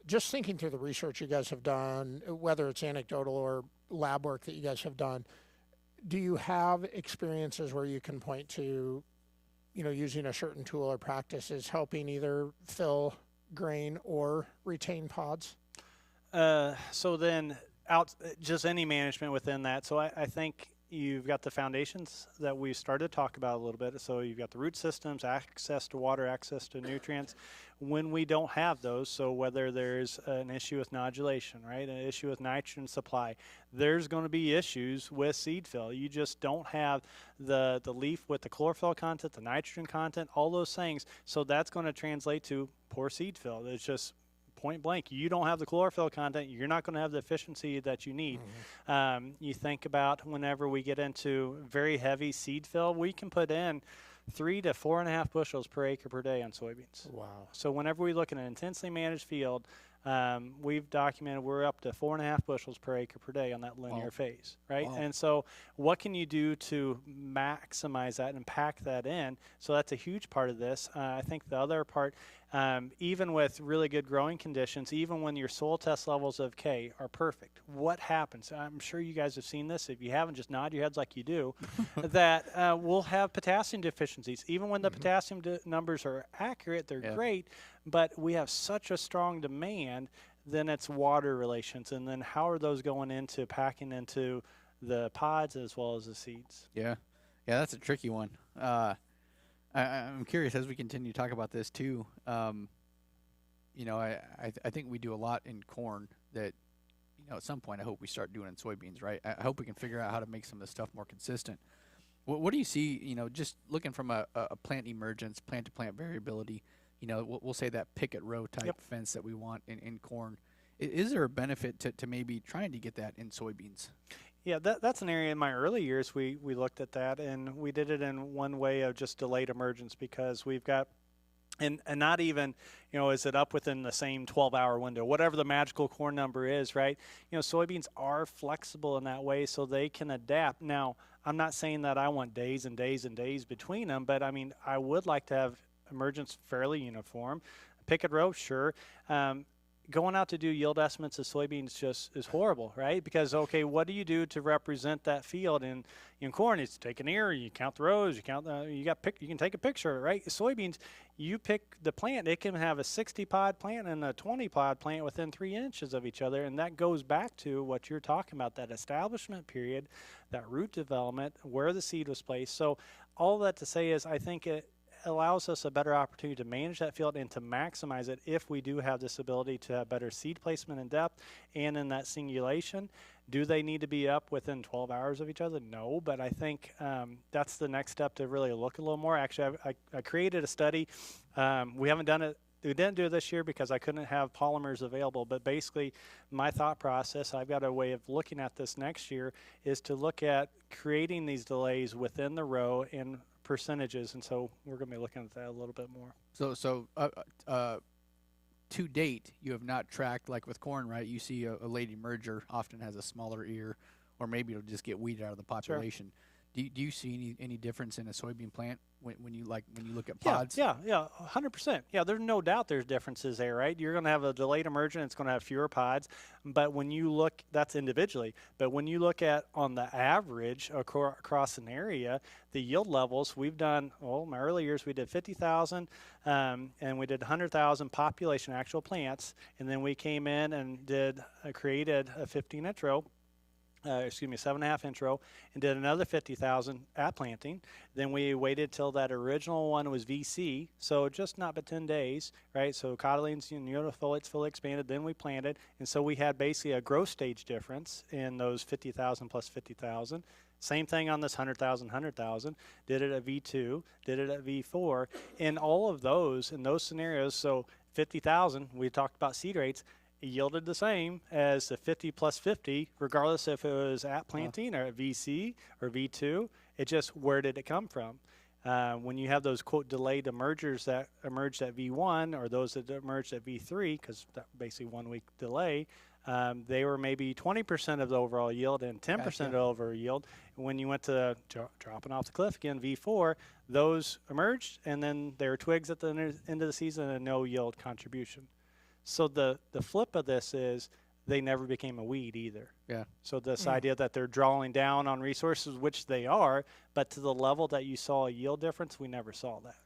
Just thinking through the research you guys have done, whether it's anecdotal or lab work that you guys have done, do you have experiences where you can point to, using a certain tool or practice is helping either fill grain or retain pods? So then just any management within that. So I think you've got the foundations that we started to talk about a little bit. So you've got the root systems, access to water, access to nutrients. When we don't have those, so whether there's an issue with nodulation, right, an issue with nitrogen supply, there's going to be issues with seed fill. You just don't have the leaf with the chlorophyll content, the nitrogen content, all those things. So that's going to translate to poor seed fill. It's just point blank. You don't have the chlorophyll content, you're not going to have the efficiency that you need. You think about whenever we get into very heavy seed fill, we can put in 3 to 4.5 bushels per acre per day on soybeans. Wow. So whenever we look at an intensely managed field, we've documented we're up to 4.5 bushels per acre per day on that linear phase, right? Wow. And so what can you do to maximize that and pack that in? So that's a huge part of this. I think the other part, even with really good growing conditions, even when your soil test levels of K are perfect, what happens? I'm sure you guys have seen this. If you haven't, just nod your heads like you do, that we'll have potassium deficiencies. Even when the potassium numbers are accurate, they're great, but we have such a strong demand, then it's water relations. And then how are those going into packing into the pods as well as the seeds? Yeah, that's a tricky one. I'm curious as we continue to talk about this too. I think we do a lot in corn that, at some point I hope we start doing in soybeans, right? I hope we can figure out how to make some of this stuff more consistent. What do you see, just looking from a plant emergence, plant-to-plant variability, we'll say that picket row type fence that we want in corn. Is there a benefit to maybe trying to get that in soybeans? Yeah, that's an area in my early years we looked at that, and we did it in one way of just delayed emergence because we've got, and not even, is it up within the same 12-hour window, whatever the magical corn number is, right? Soybeans are flexible in that way so they can adapt. Now, I'm not saying that I want days and days and days between them, but I mean, I would like to have emergence fairly uniform. Picket row, sure. Going out to do yield estimates of soybeans just is horrible, right? Because, okay, what do you do to represent that field? In corn, it's take an ear, you count the rows, you can take a picture of it, right? Soybeans, you pick the plant, it can have a 60-pod plant and a 20-pod plant within 3 inches of each other, and that goes back to what you're talking about, that establishment period, that root development, where the seed was placed. So all that to say is I think it allows us a better opportunity to manage that field and to maximize it if we do have this ability to have better seed placement and depth and in that singulation. Do they need to be up within 12 hours of each other? No, but I think that's the next step to really look a little more. Actually, I created a study. We haven't done it. We didn't do it this year because I couldn't have polymers available, but basically my thought process, I've got a way of looking at this next year, is to look at creating these delays within the row in percentages, and so we're going to be looking at that a little bit more. So to date, you have not tracked, like with corn, right? You see a lady merger often has a smaller ear, or maybe it'll just get weeded out of the population. Sure. Do you see any difference in a soybean plant when you look at pods? Yeah, 100%. Yeah, there's no doubt there's differences there, right? You're going to have a delayed emergence, it's going to have fewer pods, but when you look, that's individually, but when you look at on the average across an area, the yield levels, we've done, my early years we did 50,000 and we did 100,000 population actual plants, and then we came in and created a 15-inch row. 7.5 inch row, and did another 50,000 at planting. Then we waited till that original one was VC, so just not but 10 days, right? So cotyledons and unifoliates fully expanded, then we planted, and so we had basically a growth stage difference in those 50,000 plus 50,000. Same thing on this 100,000, 100,000. Did it at V2, did it at V4. In all of those, in those scenarios, so 50,000, we talked about seed rates, it yielded the same as the 50 plus 50, regardless if it was at planting or at VC or V2. It just, where did it come from? When you have those, quote, delayed emergers that emerged at V1 or those that emerged at V3, because that basically 1 week delay, they were maybe 20% of the overall yield and 10% of the overall yield. When you went to dropping off the cliff again, V4, those emerged, and then they were twigs at the end of the season and no yield contribution. So the flip of this is they never became a weed either. Yeah. So this idea that they're drawing down on resources, which they are, but to the level that you saw a yield difference, we never saw that.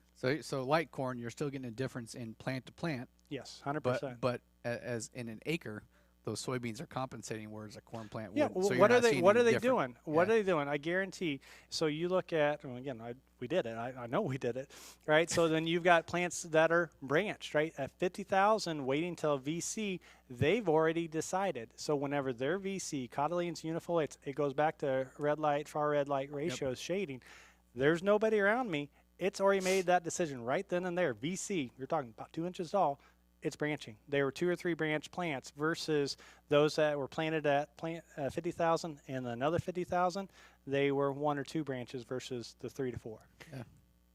So like corn, you're still getting a difference in plant to plant. Yes, 100%. But as in an acre, those soybeans are compensating, whereas a corn plant Yeah, wouldn't. So what are they? doing? What are they doing? I guarantee. So you look at, well, again, we did it. I know we did it, right? So then you've got plants that are branched, right? At 50,000, waiting till VC, they've already decided. So whenever they're VC, cotyledons, unifoliates, it goes back to red light, far red light ratios, shading. There's nobody around me. It's already made that decision right then and there. VC, you're talking about 2 inches tall. It's branching. They were 2 or 3 branch plants versus those that were planted at 50,000 and another 50,000. They were 1 or 2 branches versus the 3 to 4. Yeah,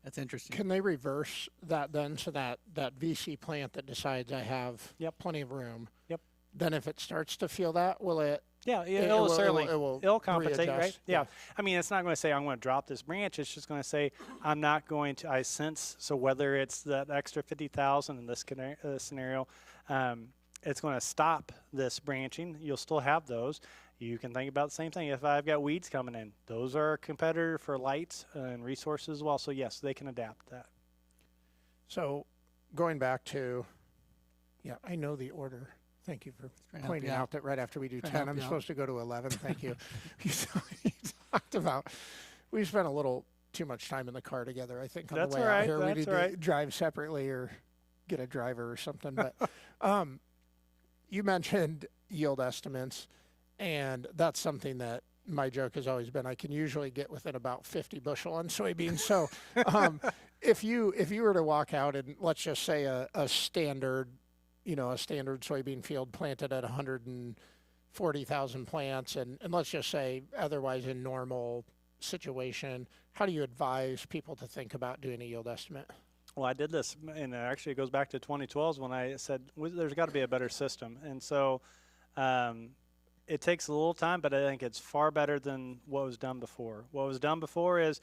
that's interesting. Can they reverse that then, so that VC plant that decides I have plenty of room? Yep. Then if it starts to feel that, will it? Yeah, it'll compensate, right? Yeah. I mean, it's not going to say I'm going to drop this branch. It's just going to say I'm not going to. I sense. So whether it's that extra 50,000 in this scenario, it's going to stop this branching. You'll still have those. You can think about the same thing. If I've got weeds coming in, those are a competitor for light and resources as well. So yes, they can adapt that. So going back to, I know the order. Thank you for pointing out that right after we do 10, I'm supposed to go to 11. Thank you. You talked about, we spent a little too much time in the car together, I think, on the way out here. We need to drive separately or get a driver or something. But you mentioned yield estimates, and that's something that my joke has always been. I can usually get within about 50 bushel on soybeans. So if you were to walk out and let's just say a standard soybean field planted at 140,000 plants, and let's just say otherwise in normal situation, how do you advise people to think about doing a yield estimate? Well, I did this, and actually it goes back to 2012 when I said there's got to be a better system. And so it takes a little time, but I think it's far better than what was done before. What was done before is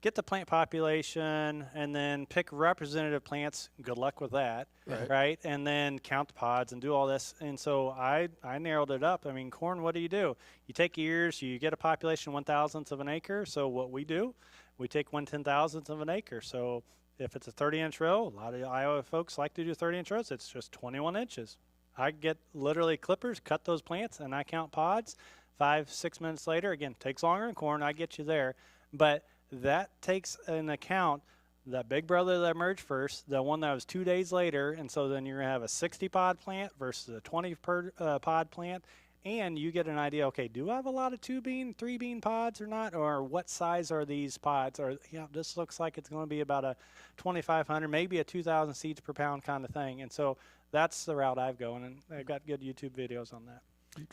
get the plant population and then pick representative plants. Good luck with that, right? And then count the pods and do all this. And so I narrowed it up. I mean, corn, what do? You take ears, you get a population 1/1000th of an acre. So what we do, we take 1/10,000th of an acre. So if it's a 30-inch row, a lot of Iowa folks like to do 30-inch rows. It's just 21 inches. I get literally clippers, cut those plants, and I count pods. 5-6 minutes later, again, takes longer in corn. I get you there. But that takes into account that big brother that emerged first, the one that was 2 days later, and so then you're going to have a 60-pod plant versus a 20-pod plant, and you get an idea, okay, do I have a lot of 2-bean, 3-bean pods or not, or what size are these pods? Or, this looks like it's going to be about a 2,500, maybe a 2,000 seeds per pound kind of thing, and so that's the route I've gone, and I've got good YouTube videos on that.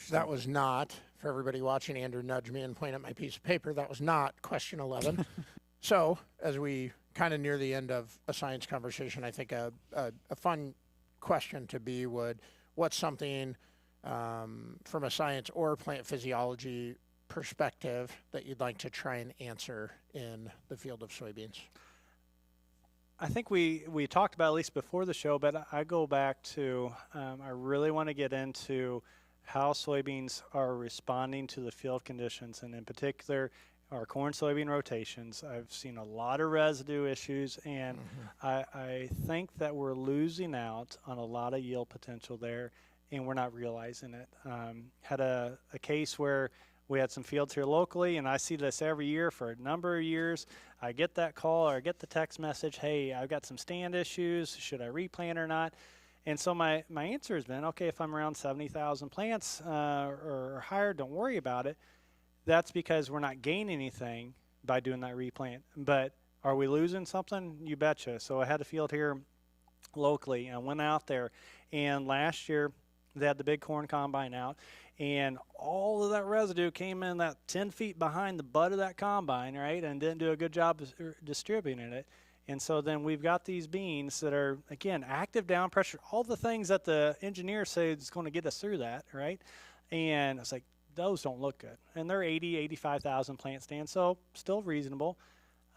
That was not, for everybody watching, Andrew nudged me and pointed at my piece of paper, that was not question 11. So, as we kind of near the end of a science conversation, I think a fun question to be what's something from a science or plant physiology perspective that you'd like to try and answer in the field of soybeans? I think we talked about at least before the show, but I go back to I really want to get into how soybeans are responding to the field conditions, and in particular our corn-soybean rotations. I've seen a lot of residue issues, and I think that we're losing out on a lot of yield potential there, and we're not realizing it. Had a case where We had some fields here locally, and I see this every year for a number of years. I get that call or I get the text message, hey, I've got some stand issues. Should I replant or not? And so my answer has been, okay, if I'm around 70,000 plants or higher, don't worry about it. That's because we're not gaining anything by doing that replant. But are we losing something? You betcha. So I had a field here locally. I went out there, and last year they had the big corn combine out, and all of that residue came in that 10 feet behind the butt of that combine, right, and didn't do a good job distributing it. And so then we've got these beans that are, again, active down pressure, all the things that the engineers say is going to get us through that, right? And it's like, those don't look good. And they're 80, 85,000 plant stands, so still reasonable.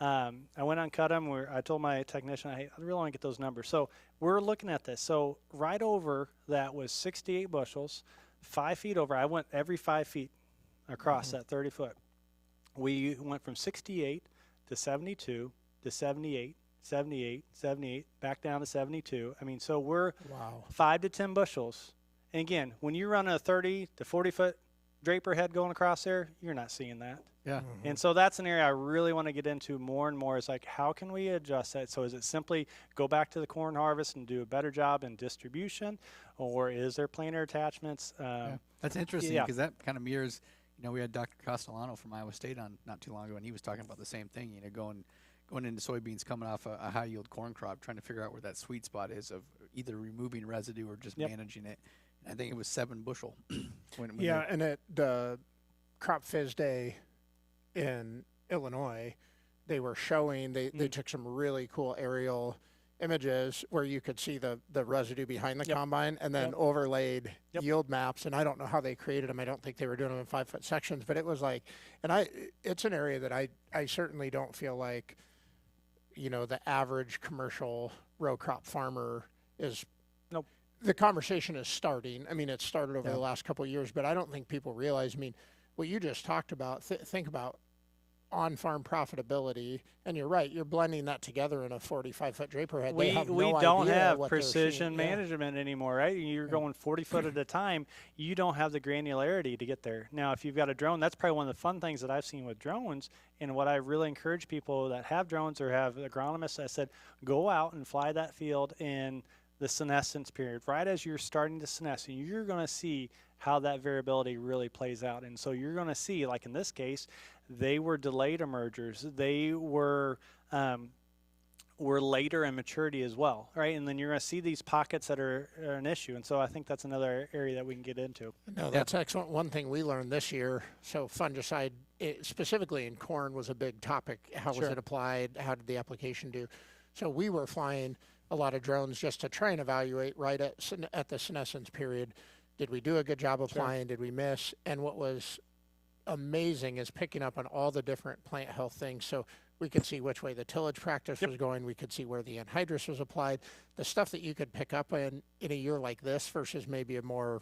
I went and cut them. I told my technician, hey, I really want to get those numbers. So we're looking at this. So right over that was 68 bushels, 5 feet over. I went every 5 feet across that 30 foot. We went from 68 to 72 to 78, 78, 78, back down to 72. I mean, so we're 5 to 10 bushels. And again, when you run a 30 to 40 foot draper head going across there, you're not seeing that. Yeah. And so that's an area I really want to get into more and more, is like, how can we adjust that? So is it simply go back to the corn harvest and do a better job in distribution, or is there planter attachments? That's interesting, because that kind of mirrors, we had Dr. Castellano from Iowa State on not too long ago, and he was talking about the same thing, going into soybeans coming off a high yield corn crop, trying to figure out where that sweet spot is of either removing residue or just managing it. And I think it was 7 bushel. And at the Crop Fizz Day in Illinois, they were showing, they took some really cool aerial images where you could see the residue behind the combine, and then overlaid yield maps. And I don't know how they created them. I don't think they were doing them in 5 foot sections, but it was like, and it's an area that I certainly don't feel like, the average commercial row crop farmer is. Nope. The conversation is starting. I mean, it started over the last couple of years, but I don't think people realize, what you just talked about, think about on-farm profitability, and you're right, you're blending that together in a 45-foot draper head. We don't have precision management anymore, right? You're going 40 foot at a time. You don't have the granularity to get there. Now, if you've got a drone, that's probably one of the fun things that I've seen with drones, and what I really encourage people that have drones or have agronomists, I said, go out and fly that field in the senescence period, right as you're starting to senesce, and you're going to see how that variability really plays out. And so you're going to see, like in this case, they were delayed emergers. They were later in maturity as well, right? And then you're going to see these pockets that are an issue. And so I think that's another area that we can get into. No, that's excellent. One thing we learned this year, so fungicide, specifically in corn, was a big topic. How was it applied? How did the application do? So we were flying a lot of drones just to try and evaluate right at the senescence period. Did we do a good job applying? Did we miss? And what was amazing is picking up on all the different plant health things. So we could see which way the tillage practice was going. We could see where the anhydrous was applied. The stuff that you could pick up in a year like this versus maybe a more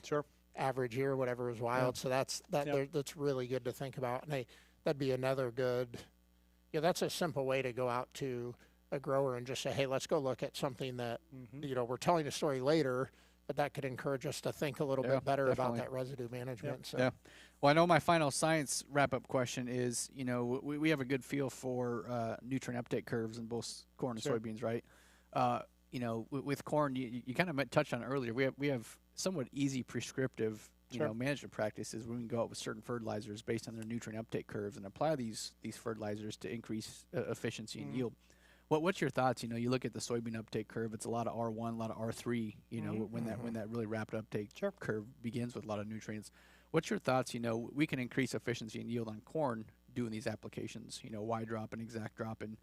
average year, whatever was wild. So that's really good to think about. And that'd be another good, that's a simple way to go out to a grower and just say, hey, let's go look at something that, we're telling a story later, but that could encourage us to think a little bit better about that residue management. So. Yeah. Well, I know my final science wrap-up question is, we have a good feel for nutrient uptake curves in both corn and soybeans, right? With corn, you kind of touched on it earlier. We have somewhat easy prescriptive, management practices when we can go out with certain fertilizers based on their nutrient uptake curves and apply these fertilizers to increase efficiency and yield. What's your thoughts? You look at the soybean uptake curve. It's a lot of R1, a lot of R3. When that really rapid uptake curve begins with a lot of nutrients. What's your thoughts? We can increase efficiency and yield on corn doing these applications. Y drop and exact drop. And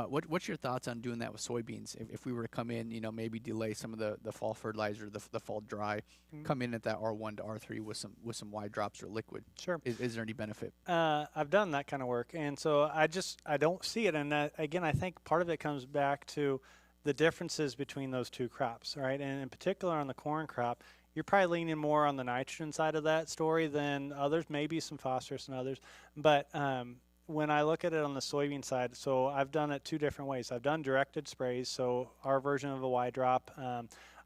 what's your thoughts on doing that with soybeans? If we were to come in, maybe delay some of the fall fertilizer, the fall dry, come in at that R1 to R3 with some Y drops or liquid. Sure. Is there any benefit? I've done that kind of work, and so I don't see it. And again, I think part of it comes back to the differences between those two crops, right? And in particular on the corn crop, you're probably leaning more on the nitrogen side of that story than others, maybe some phosphorus and others. But when I look at it on the soybean side, so I've done it 2 different ways. I've done directed sprays, so our version of a Y drop.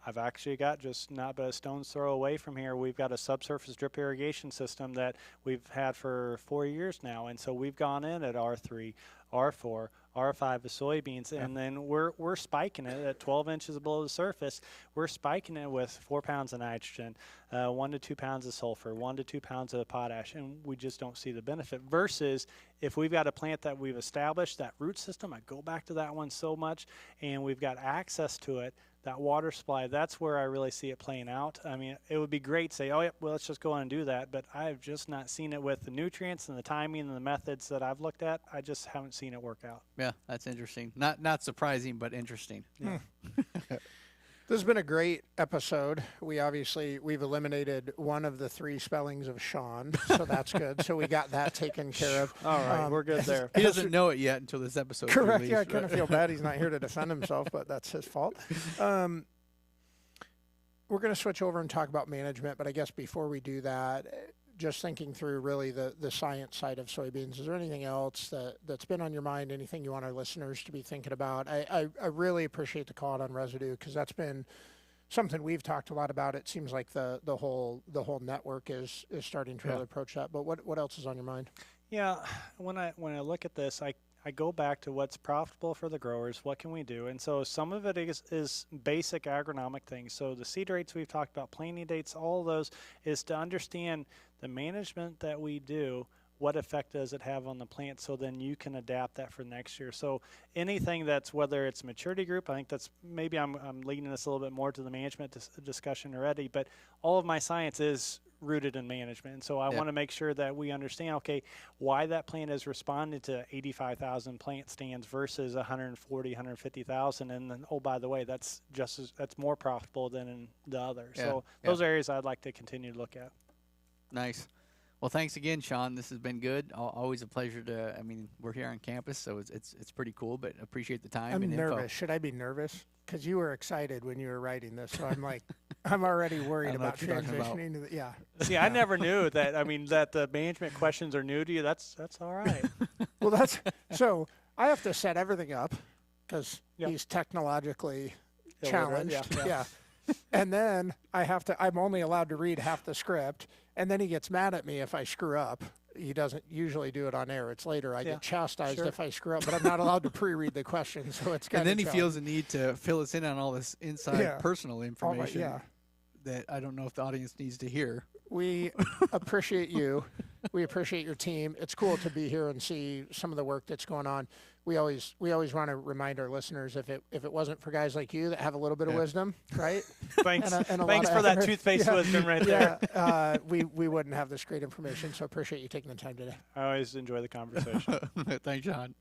I've actually got just not but a stone's throw away from here. We've got a subsurface drip irrigation system that we've had for 4 years now, and so we've gone in at R3, R4, R5 of soybeans, and then we're spiking it at 12 inches below the surface. We're spiking it with 4 pounds of nitrogen, 1 to 2 pounds of sulfur, 1 to 2 pounds of potash, and we just don't see the benefit. Versus if we've got a plant that we've established, that root system, I go back to that one so much, and we've got access to it, that water supply, that's where I really see it playing out. I mean, it would be great to say, oh, yeah, well, let's just go on and do that. But I've just not seen it with the nutrients and the timing and the methods that I've looked at. I just haven't seen it work out. Yeah, that's interesting. Not surprising, but interesting. Yeah. This has been a great episode. We've eliminated one of the 3 spellings of Shaun, so that's good. So we got that taken care of. All right, we're good there. He doesn't know it yet until this episode. Correct. Released, Yeah, I kind of feel bad he's not here to defend himself, but that's his fault. We're going to switch over and talk about management, but I guess before we do that, just thinking through really the science side of soybeans, is there anything else that's been on your mind, anything you want our listeners to be thinking about? I really appreciate the call out on residue, because that's been something we've talked a lot about. It seems like the whole network is starting to really approach that. But what else is on your mind? Yeah, when I look at this, I go back to what's profitable for the growers. What can we do? And so some of it is basic agronomic things. So the seed rates we've talked about, planting dates, all of those is to understand the management that we do. What effect does it have on the plant, so then you can adapt that for next year. So anything that's, whether it's maturity group, I think that's, maybe I'm leading this a little bit more to the management discussion already, but all of my science is rooted in management. And so I want to make sure that we understand, okay, why that plant has responded to 85,000 plant stands versus 140, 150,000. And then, oh, by the way, that's more profitable than in the other. So those are areas I'd like to continue to look at. Nice. Well, thanks again, Shaun. This has been good. Always a pleasure to. I mean, we're here on campus, so it's pretty cool. But appreciate the time. I'm and nervous. Info. Should I be nervous? Because you were excited when you were writing this, so I'm like, I'm already worried about transitioning to the. Yeah. See, I never knew that. I mean, that the management questions are new to you. That's all right. Well, so I have to set everything up because he's technologically challenged. Yeah. And then I'm only allowed to read half the script, and then he gets mad at me if I screw up. He doesn't usually do it on air. It's later. I get chastised if I screw up, but I'm not allowed to pre-read the questions, so it's kind of. And then he feels the need to fill us in on all this inside personal information that I don't know if the audience needs to hear. We appreciate you. We appreciate your team. It's cool to be here and see some of the work that's going on. We always want to remind our listeners, if it wasn't for guys like you that have a little bit of wisdom, right? Thanks for that toothpaste wisdom right there. We wouldn't have this great information, so appreciate you taking the time today. I always enjoy the conversation. Thanks, Shaun.